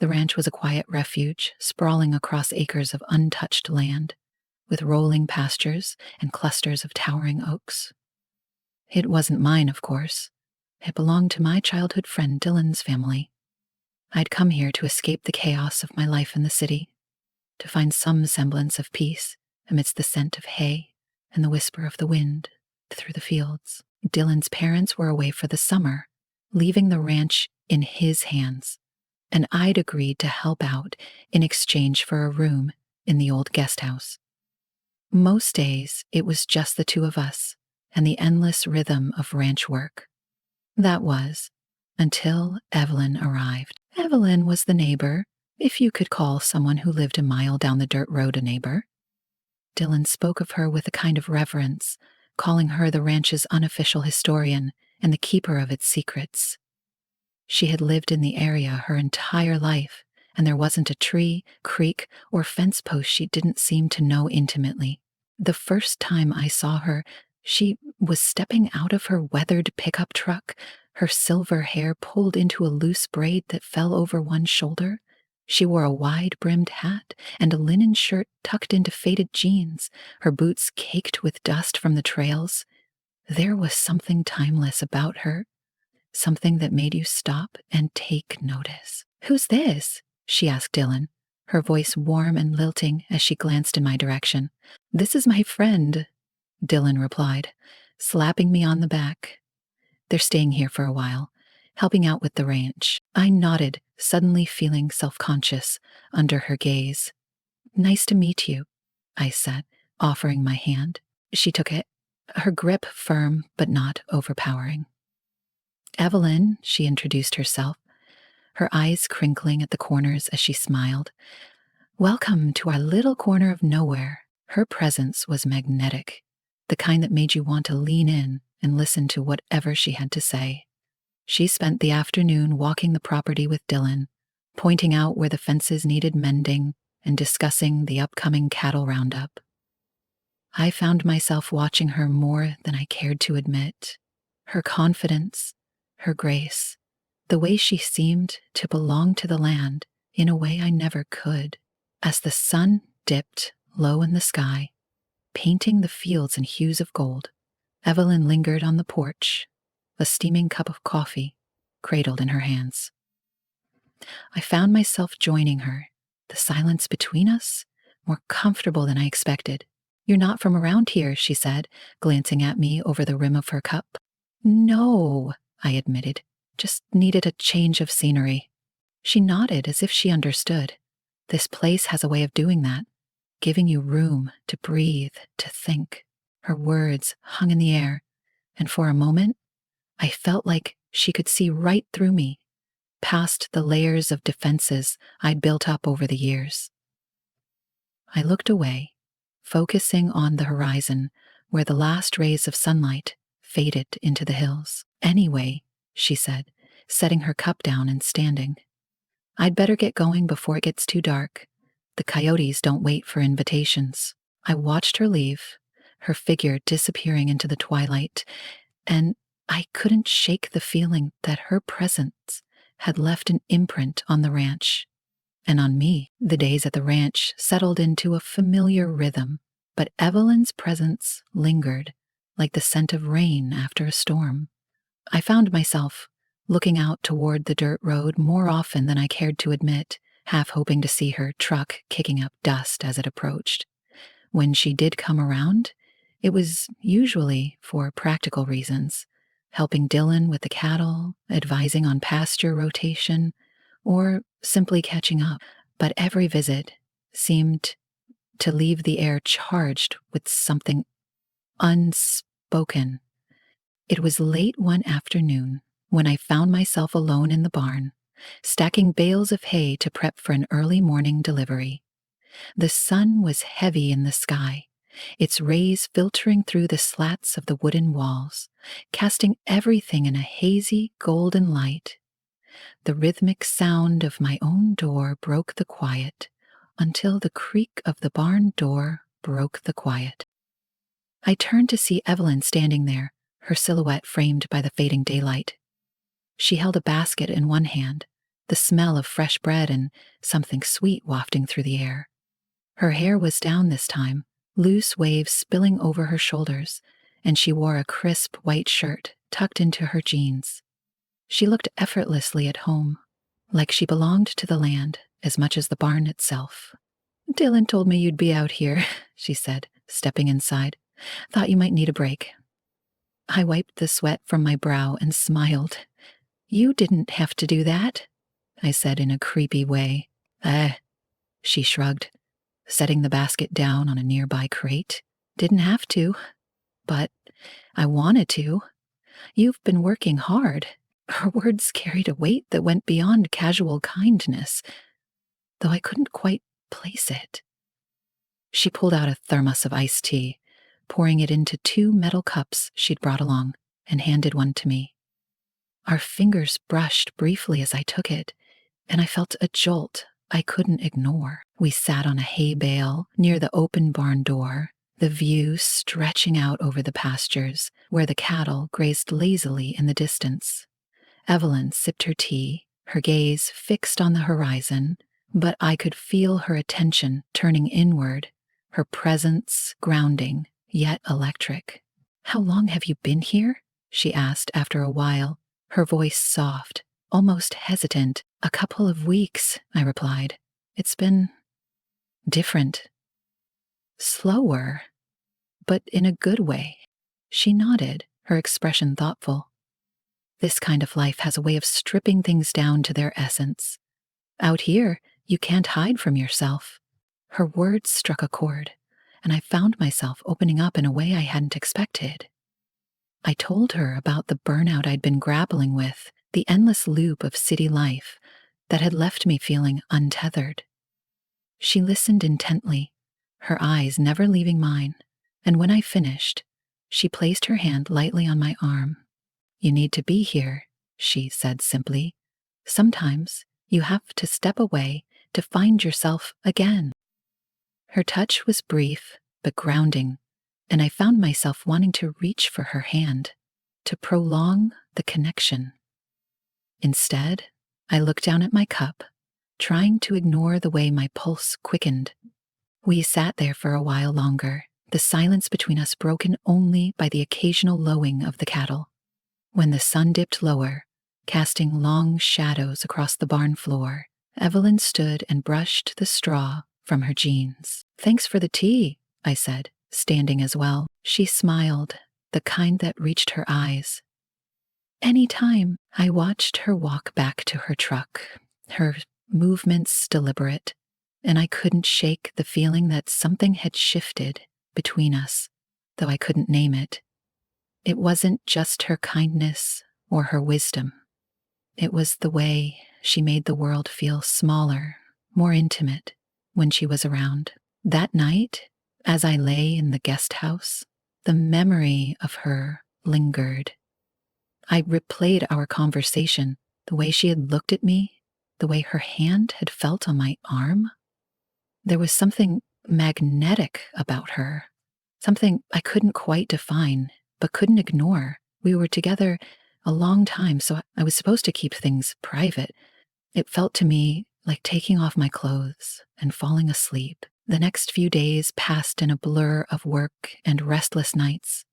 The ranch was a quiet refuge, sprawling across acres of untouched land, with rolling pastures and clusters of towering oaks. It wasn't mine, of course. It belonged to my childhood friend Dylan's family. I'd come here to escape the chaos of my life in the city, to find some semblance of peace amidst the scent of hay and the whisper of the wind through the fields. Dylan's parents were away for the summer, leaving the ranch in his hands, and I'd agreed to help out in exchange for a room in the old guest house. Most days, it was just the two of us and the endless rhythm of ranch work. That was, until Evelyn arrived. Evelyn was the neighbor, if you could call someone who lived a mile down the dirt road a neighbor. Dylan spoke of her with a kind of reverence, calling her the ranch's unofficial historian and the keeper of its secrets. She had lived in the area her entire life, and there wasn't a tree, creek, or fence post she didn't seem to know intimately. The first time I saw her, she was stepping out of her weathered pickup truck, her silver hair pulled into a loose braid that fell over one shoulder. She wore a wide-brimmed hat and a linen shirt tucked into faded jeans, her boots caked with dust from the trails. There was something timeless about her, something that made you stop and take notice. "Who's this?" she asked Dylan, her voice warm and lilting as she glanced in my direction. "This is my friend," Dylan replied, slapping me on the back. "They're staying here for a while, helping out with the ranch." I nodded, suddenly feeling self-conscious under her gaze. "Nice to meet you," I said, offering my hand. She took it, her grip firm but not overpowering. "Evelyn," she introduced herself, her eyes crinkling at the corners as she smiled. "Welcome to our little corner of nowhere." Her presence was magnetic, the kind that made you want to lean in and listen to whatever she had to say. She spent the afternoon walking the property with Dylan, pointing out where the fences needed mending and discussing the upcoming cattle roundup. I found myself watching her more than I cared to admit. Her confidence, her grace, the way she seemed to belong to the land in a way I never could. As the sun dipped low in the sky, painting the fields in hues of gold, Evelyn lingered on the porch, a steaming cup of coffee cradled in her hands. I found myself joining her, the silence between us more comfortable than I expected. "You're not from around here," she said, glancing at me over the rim of her cup. "No," I admitted, "just needed a change of scenery." She nodded as if she understood. This place has a way of doing that, giving you room to breathe, to think. Her words hung in the air, and for a moment, I felt like she could see right through me, past the layers of defenses I'd built up over the years. I looked away, focusing on the horizon where the last rays of sunlight faded into the hills. "Anyway," she said, setting her cup down and standing, "I'd better get going before it gets too dark. The coyotes don't wait for invitations." I watched her leave, her figure disappearing into the twilight, and I couldn't shake the feeling that her presence had left an imprint on the ranch, and on me. The days at the ranch settled into a familiar rhythm, but Evelyn's presence lingered like the scent of rain after a storm. I found myself looking out toward the dirt road more often than I cared to admit, half hoping to see her truck kicking up dust as it approached. When she did come around, it was usually for practical reasons, helping Dylan with the cattle, advising on pasture rotation, or simply catching up. But every visit seemed to leave the air charged with something unspoken. It was late one afternoon when I found myself alone in the barn, stacking bales of hay to prep for an early morning delivery. The sun was heavy in the sky, its rays filtering through the slats of the wooden walls, casting everything in a hazy golden light. The rhythmic sound of my own door broke the quiet, until the creak of the barn door broke the quiet. I turned to see Evelyn standing there, her silhouette framed by the fading daylight. She held a basket in one hand, the smell of fresh bread and something sweet wafting through the air. Her hair was down this time, loose waves spilling over her shoulders, and she wore a crisp white shirt tucked into her jeans. She looked effortlessly at home, like she belonged to the land as much as the barn itself. "Dylan told me you'd be out here," she said, stepping inside. "Thought you might need a break." I wiped the sweat from my brow and smiled. "You didn't have to do that," I said in a creepy way. She shrugged, setting the basket down on a nearby crate. "Didn't have to, but I wanted to. You've been working hard." Her words carried a weight that went beyond casual kindness, though I couldn't quite place it. She pulled out a thermos of iced tea, pouring it into 2 metal cups she'd brought along, and handed one to me. Our fingers brushed briefly as I took it, and I felt a jolt I couldn't ignore. We sat on a hay bale near the open barn door, the view stretching out over the pastures where the cattle grazed lazily in the distance. Evelyn sipped her tea, her gaze fixed on the horizon, but I could feel her attention turning inward, her presence grounding, yet electric. "How long have you been here?" she asked after a while, her voice soft, almost hesitant. "A couple of weeks," I replied. "It's been different. Slower, but in a good way." She nodded, her expression thoughtful. "This kind of life has a way of stripping things down to their essence. Out here, you can't hide from yourself." Her words struck a chord, and I found myself opening up in a way I hadn't expected. I told her about the burnout I'd been grappling with, the endless loop of city life that had left me feeling untethered. She listened intently, her eyes never leaving mine, and when I finished, she placed her hand lightly on my arm. "You need to be here," she said simply. "Sometimes you have to step away to find yourself again." Her touch was brief but grounding, and I found myself wanting to reach for her hand, to prolong the connection. Instead, I looked down at my cup, trying to ignore the way my pulse quickened. We sat there for a while longer, the silence between us broken only by the occasional lowing of the cattle. When the sun dipped lower, casting long shadows across the barn floor, Evelyn stood and brushed the straw from her jeans. "Thanks for the tea," I said, standing as well. She smiled, the kind that reached her eyes. "Anytime." I watched her walk back to her truck, her movements deliberate, and I couldn't shake the feeling that something had shifted between us, though I couldn't name it. It wasn't just her kindness or her wisdom. It was the way she made the world feel smaller, more intimate when she was around. That night, as I lay in the guest house, the memory of her lingered. I replayed our conversation, the way she had looked at me, the way her hand had felt on my arm. There was something magnetic about her, something I couldn't quite define, but couldn't ignore. We were together a long time, so I was supposed to keep things private. It felt to me like taking off my clothes and falling asleep. The next few days passed in a blur of work and restless nights.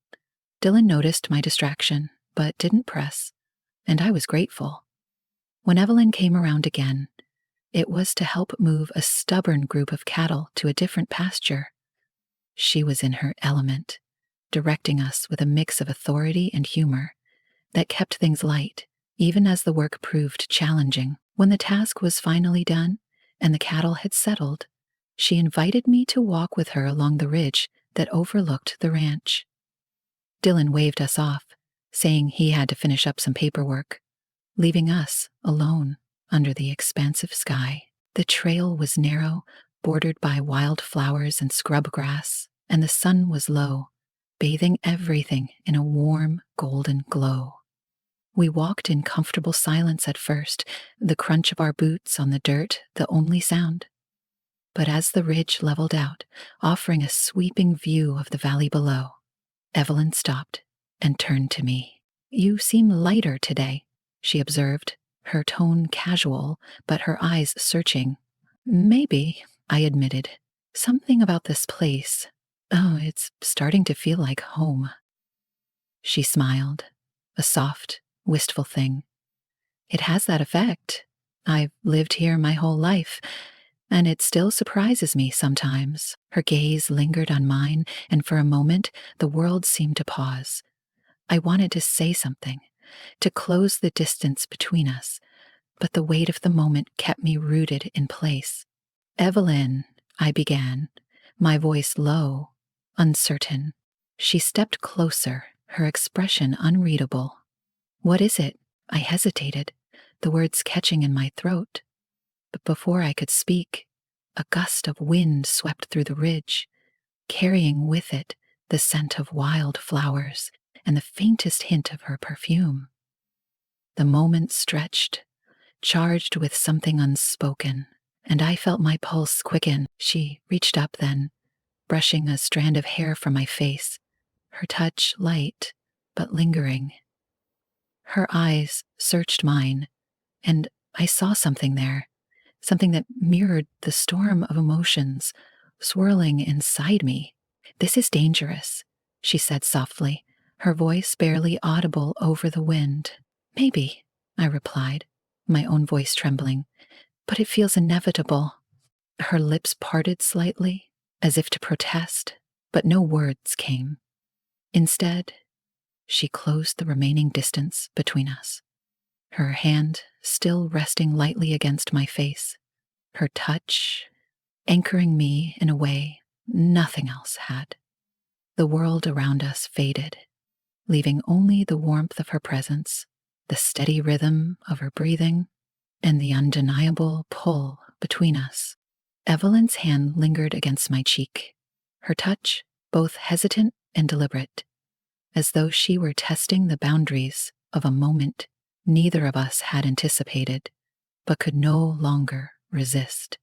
Dylan noticed my distraction, but didn't press, and I was grateful. When Evelyn came around again, it was to help move a stubborn group of cattle to a different pasture. She was in her element, directing us with a mix of authority and humor that kept things light, even as the work proved challenging. When the task was finally done and the cattle had settled, she invited me to walk with her along the ridge that overlooked the ranch. Dylan waved us off, saying he had to finish up some paperwork, leaving us alone under the expansive sky. The trail was narrow, bordered by wild flowers and scrub grass, and the sun was low, bathing everything in a warm, golden glow. We walked in comfortable silence at first, the crunch of our boots on the dirt the only sound. But as the ridge leveled out, offering a sweeping view of the valley below, Evelyn stopped and turned to me. "You seem lighter today," she observed, her tone casual, but her eyes searching. Maybe, I admitted. Something about this place. Oh, it's starting to feel like home. She smiled, a soft, wistful thing. It has that effect. I've lived here my whole life, and it still surprises me sometimes. Her gaze lingered on mine, and for a moment the world seemed to pause. I wanted to say something, to close the distance between us, but the weight of the moment kept me rooted in place. Evelyn, I began, my voice low, uncertain. She stepped closer, her expression unreadable. What is it? I hesitated, the words catching in my throat. But before I could speak, a gust of wind swept through the ridge, carrying with it the scent of wild flowers and the faintest hint of her perfume. The moment stretched, charged with something unspoken, and I felt my pulse quicken. She reached up then, brushing a strand of hair from my face, her touch light but lingering. Her eyes searched mine, and I saw something there, something that mirrored the storm of emotions swirling inside me. This is dangerous, she said softly, her voice barely audible over the wind. Maybe, I replied, my own voice trembling, but it feels inevitable. Her lips parted slightly, as if to protest, but no words came. Instead, she closed the remaining distance between us, her hand still resting lightly against my face, her touch anchoring me in a way nothing else had. The world around us faded, leaving only the warmth of her presence, the steady rhythm of her breathing, and the undeniable pull between us. Evelyn's hand lingered against my cheek, her touch both hesitant and deliberate, as though she were testing the boundaries of a moment neither of us had anticipated, but could no longer resist.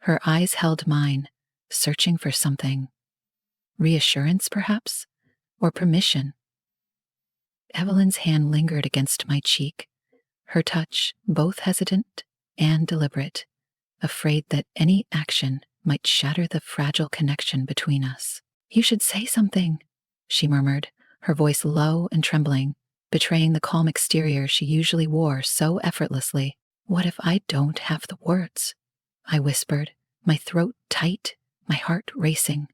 Her eyes held mine, searching for something. Reassurance, perhaps? Or permission? Evelyn's hand lingered against my cheek, her touch both hesitant and deliberate, afraid that any action might shatter the fragile connection between us. You should say something, she murmured, her voice low and trembling, betraying the calm exterior she usually wore so effortlessly. What if I don't have the words? I whispered, my throat tight, my heart racing.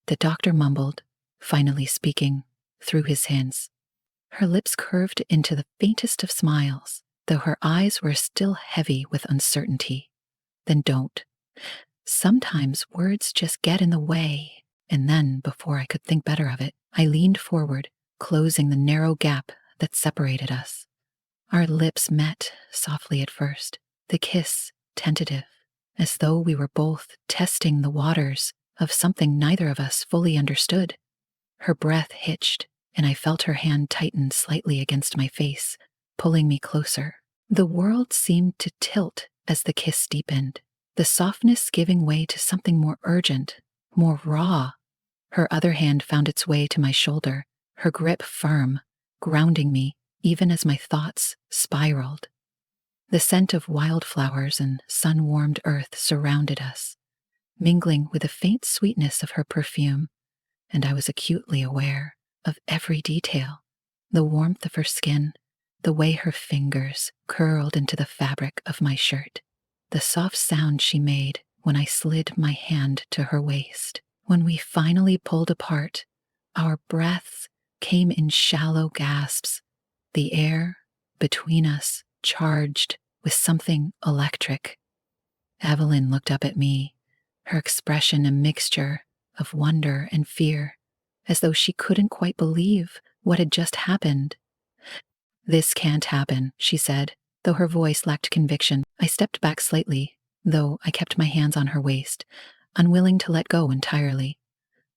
The doctor mumbled, finally speaking, through his hands. Her lips curved into the faintest of smiles, though her eyes were still heavy with uncertainty. Then don't. Sometimes words just get in the way, and then, before I could think better of it, I leaned forward, closing the narrow gap that separated us. Our lips met softly at first, the kiss tentative, as though we were both testing the waters of something neither of us fully understood. Her breath hitched, and I felt her hand tighten slightly against my face, pulling me closer. The world seemed to tilt as the kiss deepened, the softness giving way to something more urgent, more raw. Her other hand found its way to my shoulder, her grip firm, grounding me even as my thoughts spiraled. The scent of wildflowers and sun-warmed earth surrounded us, mingling with the faint sweetness of her perfume, and I was acutely aware of every detail, the warmth of her skin, the way her fingers curled into the fabric of my shirt, the soft sound she made when I slid my hand to her waist. When we finally pulled apart, our breaths came in shallow gasps, the air between us charged with something electric. Evelyn looked up at me, her expression a mixture of wonder and fear, as though she couldn't quite believe what had just happened. This can't happen, she said, though her voice lacked conviction. I stepped back slightly, though I kept my hands on her waist, unwilling to let go entirely.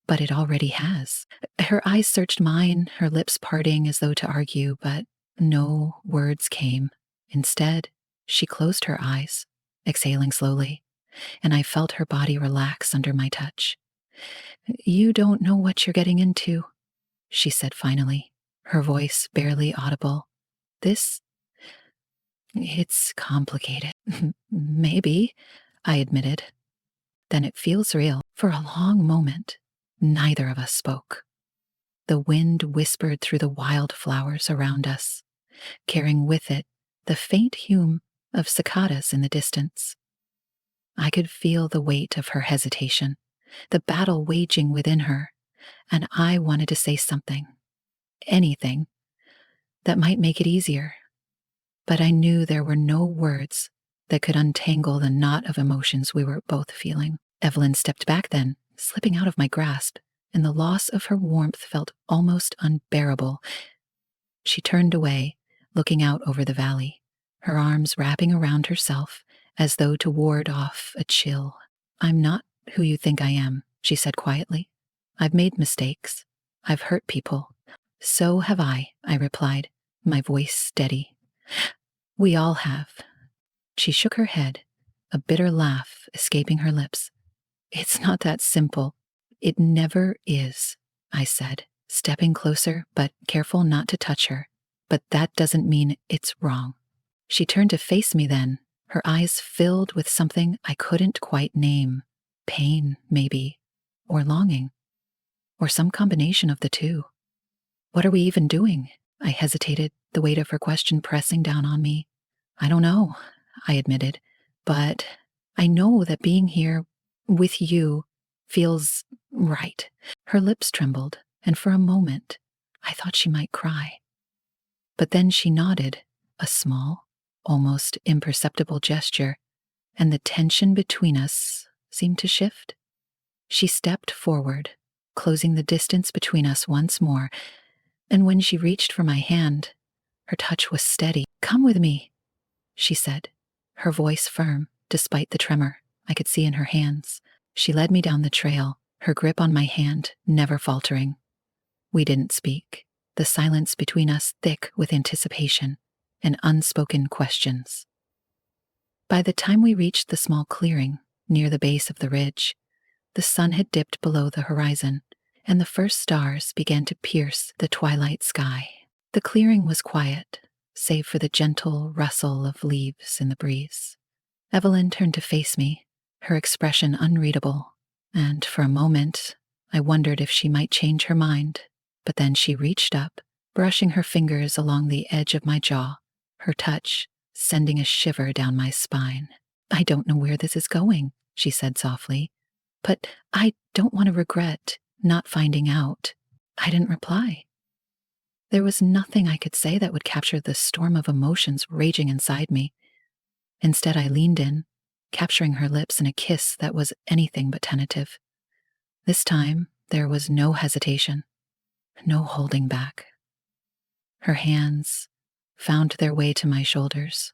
But it already has. Her eyes searched mine, her lips parting as though to argue, but no words came. Instead, she closed her eyes, exhaling slowly, and I felt her body relax under my touch. You don't know what you're getting into, she said finally, her voice barely audible. This It's complicated. Maybe, I admitted. Then it feels real. For a long moment, neither of us spoke. The wind whispered through the wild flowers around us, carrying with it the faint hum of cicadas in the distance. I could feel the weight of her hesitation, the battle waging within her, and I wanted to say something, anything, that might make it easier. But I knew there were no words that could untangle the knot of emotions we were both feeling. Evelyn stepped back then, slipping out of my grasp, and the loss of her warmth felt almost unbearable. She turned away, looking out over the valley, her arms wrapping around herself as though to ward off a chill. "I'm not who you think I am," she said quietly. "I've made mistakes. I've hurt people." "So have I," I replied, my voice steady. "We all have." She shook her head, a bitter laugh escaping her lips. "It's not that simple. It never is," I said, stepping closer but careful not to touch her. "But that doesn't mean it's wrong." She turned to face me then, her eyes filled with something I couldn't quite name. Pain, maybe, or longing, or some combination of the two. "What are we even doing?" I hesitated, the weight of her question pressing down on me. "I don't know," I admitted, "but I know that being here with you feels right." Her lips trembled, and for a moment I thought she might cry. But then she nodded, a small, almost imperceptible gesture, and the tension between us seemed to shift. She stepped forward, closing the distance between us once more, and when she reached for my hand, her touch was steady. "Come with me," she said, her voice firm despite the tremor I could see in her hands. She led me down the trail, her grip on my hand never faltering. We didn't speak, the silence between us thick with anticipation and unspoken questions. By the time we reached the small clearing near the base of the ridge, the sun had dipped below the horizon, and the first stars began to pierce the twilight sky. The clearing was quiet, save for the gentle rustle of leaves in the breeze. Evelyn turned to face me, her expression unreadable, and for a moment I wondered if she might change her mind. But then she reached up, brushing her fingers along the edge of my jaw, her touch sending a shiver down my spine. "I don't know where this is going," she said softly, "but I don't want to regret not finding out." I didn't reply. There was nothing I could say that would capture the storm of emotions raging inside me. Instead, I leaned in, capturing her lips in a kiss that was anything but tentative. This time, there was no hesitation, no holding back. Her hands found their way to my shoulders,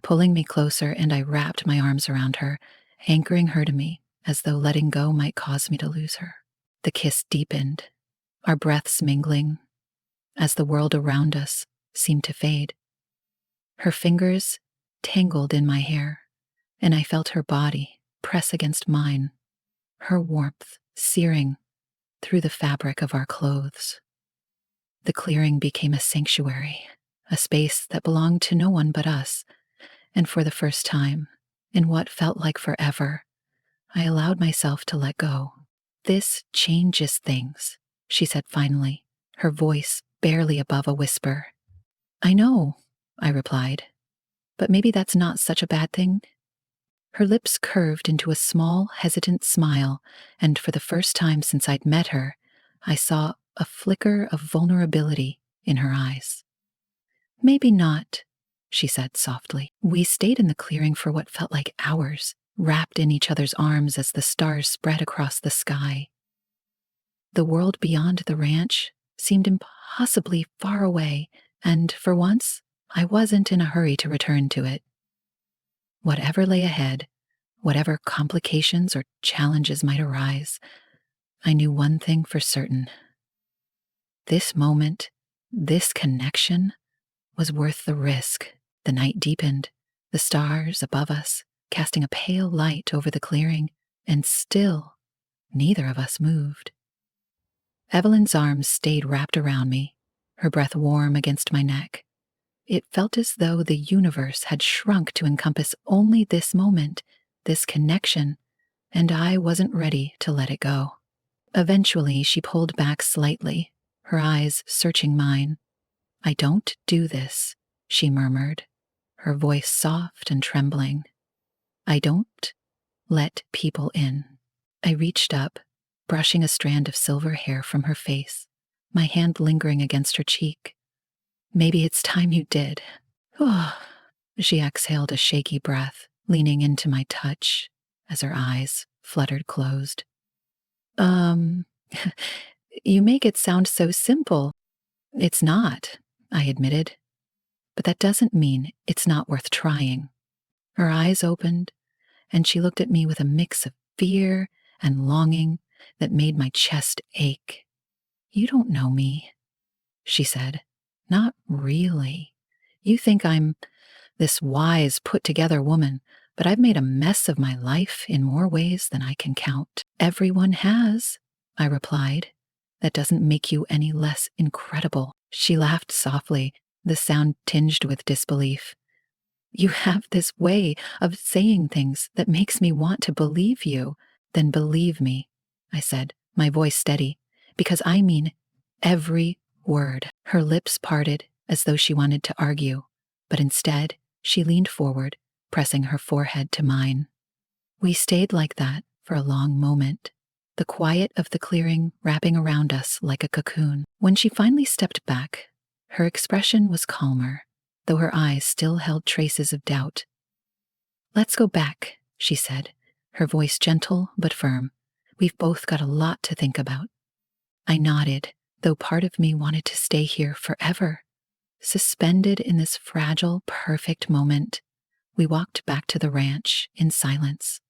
pulling me closer, and I wrapped my arms around her, anchoring her to me as though letting go might cause me to lose her. The kiss deepened, our breaths mingling, as the world around us seemed to fade. Her fingers tangled in my hair, and I felt her body press against mine, her warmth searing through the fabric of our clothes. The clearing became a sanctuary, a space that belonged to no one but us, and for the first time, in what felt like forever, I allowed myself to let go. "This changes things," she said finally, her voice barely above a whisper. "I know," I replied, "but maybe that's not such a bad thing." Her lips curved into a small, hesitant smile, and for the first time since I'd met her, I saw a flicker of vulnerability in her eyes. "Maybe not," she said softly. We stayed in the clearing for what felt like hours, wrapped in each other's arms as the stars spread across the sky. The world beyond the ranch seemed impossibly far away, and for once, I wasn't in a hurry to return to it. Whatever lay ahead, whatever complications or challenges might arise, I knew one thing for certain. This moment, this connection, was worth the risk. The night deepened, the stars above us casting a pale light over the clearing, and still, neither of us moved. Evelyn's arms stayed wrapped around me, her breath warm against my neck. It felt as though the universe had shrunk to encompass only this moment, this connection, and I wasn't ready to let it go. Eventually, she pulled back slightly, her eyes searching mine. "I don't do this," she murmured, her voice soft and trembling. "I don't let people in." I reached up, brushing a strand of silver hair from her face, my hand lingering against her cheek. "Maybe it's time you did." She exhaled a shaky breath, leaning into my touch as her eyes fluttered closed. Um, you make it sound so simple." "It's not," I admitted, "but that doesn't mean it's not worth trying." Her eyes opened, and she looked at me with a mix of fear and longing that made my chest ache. "You don't know me," she said. "Not really. You think I'm this wise, put-together woman, but I've made a mess of my life in more ways than I can count." "Everyone has," I replied. "That doesn't make you any less incredible." She laughed softly, the sound tinged with disbelief. "You have this way of saying things that makes me want to believe you." "Then believe me," I said, my voice steady, "because I mean every word." Her lips parted as though she wanted to argue, but instead she leaned forward, pressing her forehead to mine. We stayed like that for a long moment, the quiet of the clearing wrapping around us like a cocoon. When she finally stepped back, her expression was calmer, though her eyes still held traces of doubt. "Let's go back," she said, her voice gentle but firm. "We've both got a lot to think about." I nodded, though part of me wanted to stay here forever. Suspended in this fragile, perfect moment, we walked back to the ranch in silence,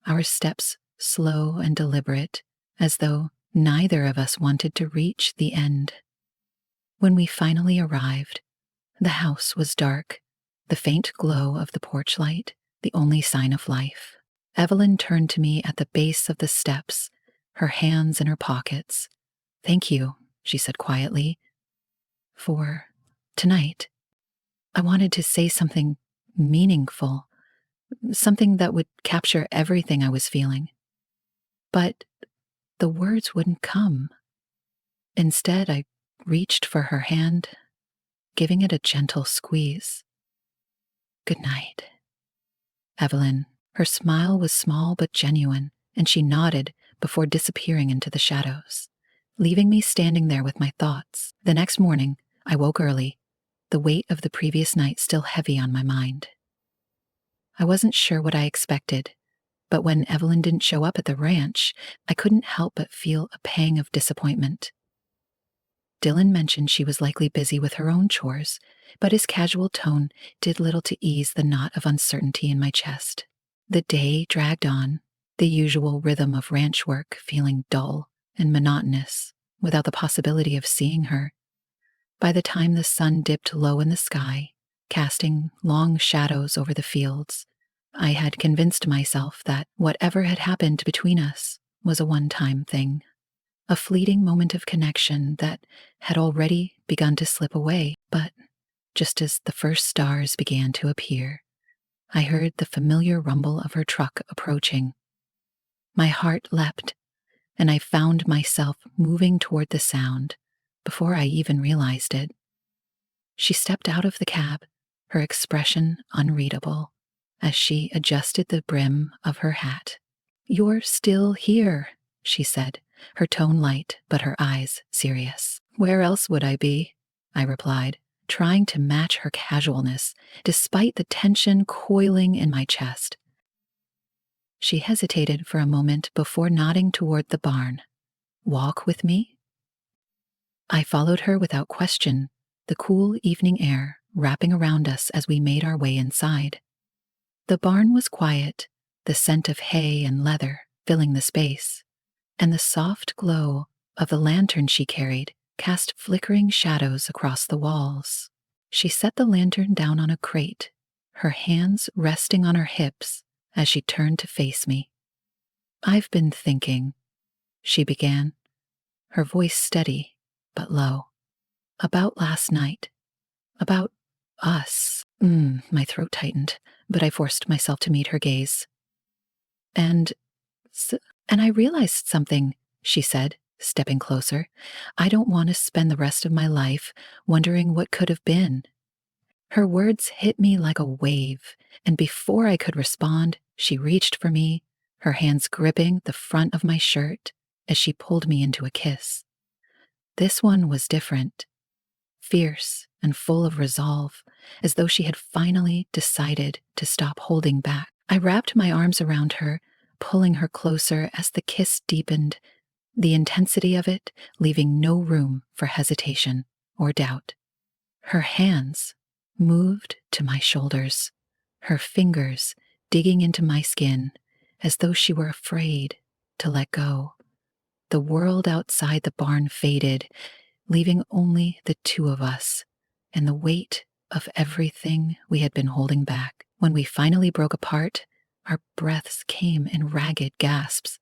our steps slow and deliberate, as though neither of us wanted to reach the end. When we finally arrived, the house was dark, the faint glow of the porch light the only sign of life. Evelyn turned to me at the base of the steps, her hands in her pockets. "Thank you," she said quietly, "for tonight. I wanted to say something meaningful, something that would capture everything I was feeling. But the words wouldn't come. Instead, I reached for her hand, giving it a gentle squeeze. Good night, Evelyn." Her smile was small but genuine, and she nodded before disappearing into the shadows, leaving me standing there with my thoughts. The next morning, I woke early, the weight of the previous night still heavy on my mind. I wasn't sure what I expected, but when Evelyn didn't show up at the ranch, I couldn't help but feel a pang of disappointment. Dylan mentioned she was likely busy with her own chores, but his casual tone did little to ease the knot of uncertainty in my chest. The day dragged on, the usual rhythm of ranch work feeling dull and monotonous without the possibility of seeing her. By the time the sun dipped low in the sky, casting long shadows over the fields, I had convinced myself that whatever had happened between us was a one-time thing, a fleeting moment of connection that had already begun to slip away. But just as the first stars began to appear, I heard the familiar rumble of her truck approaching. My heart leapt, and I found myself moving toward the sound before I even realized it. She stepped out of the cab, her expression unreadable, as she adjusted the brim of her hat. "You're still here," she said, her tone light but her eyes serious. "Where else would I be?" I replied, trying to match her casualness despite the tension coiling in my chest. She hesitated for a moment before nodding toward the barn. "Walk with me?" I followed her without question, the cool evening air wrapping around us as we made our way inside. The barn was quiet, the scent of hay and leather filling the space, and the soft glow of the lantern she carried cast flickering shadows across the walls. She set the lantern down on a crate, her hands resting on her hips as she turned to face me. "I've been thinking," she began, her voice steady but low, "about last night, about Us. My throat tightened, but I forced myself to meet her gaze. And, and I realized something, she said, stepping closer. I don't want to spend the rest of my life wondering what could have been. Her words hit me like a wave, and before I could respond, she reached for me, her hands gripping the front of my shirt as she pulled me into a kiss. This one was different, fierce and full of resolve, as though she had finally decided to stop holding back. I wrapped my arms around her, pulling her closer as the kiss deepened, the intensity of it leaving no room for hesitation or doubt. Her hands moved to my shoulders, her fingers digging into my skin as though she were afraid to let go. The world outside the barn faded, leaving only the two of us and the weight of everything we had been holding back. When we finally broke apart, our breaths came in ragged gasps,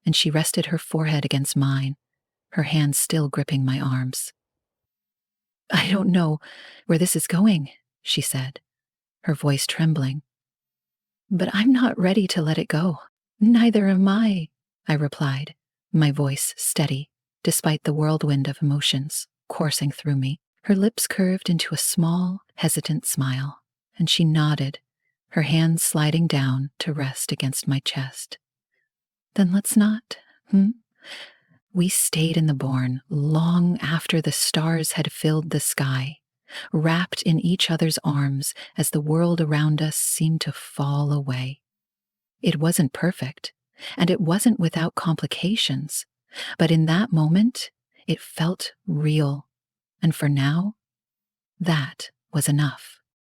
and she rested her forehead against mine, her hands still gripping my arms. I don't know where this is going, she said, her voice trembling. But I'm not ready to let it go. Neither am I replied, my voice steady, despite the whirlwind of emotions coursing through me. Her lips curved into a small, hesitant smile, and she nodded, her hands sliding down to rest against my chest. Then let's not, We stayed in the barn long after the stars had filled the sky, wrapped in each other's arms as the world around us seemed to fall away. It wasn't perfect, and it wasn't without complications, but in that moment, it felt real, and for now, that was enough.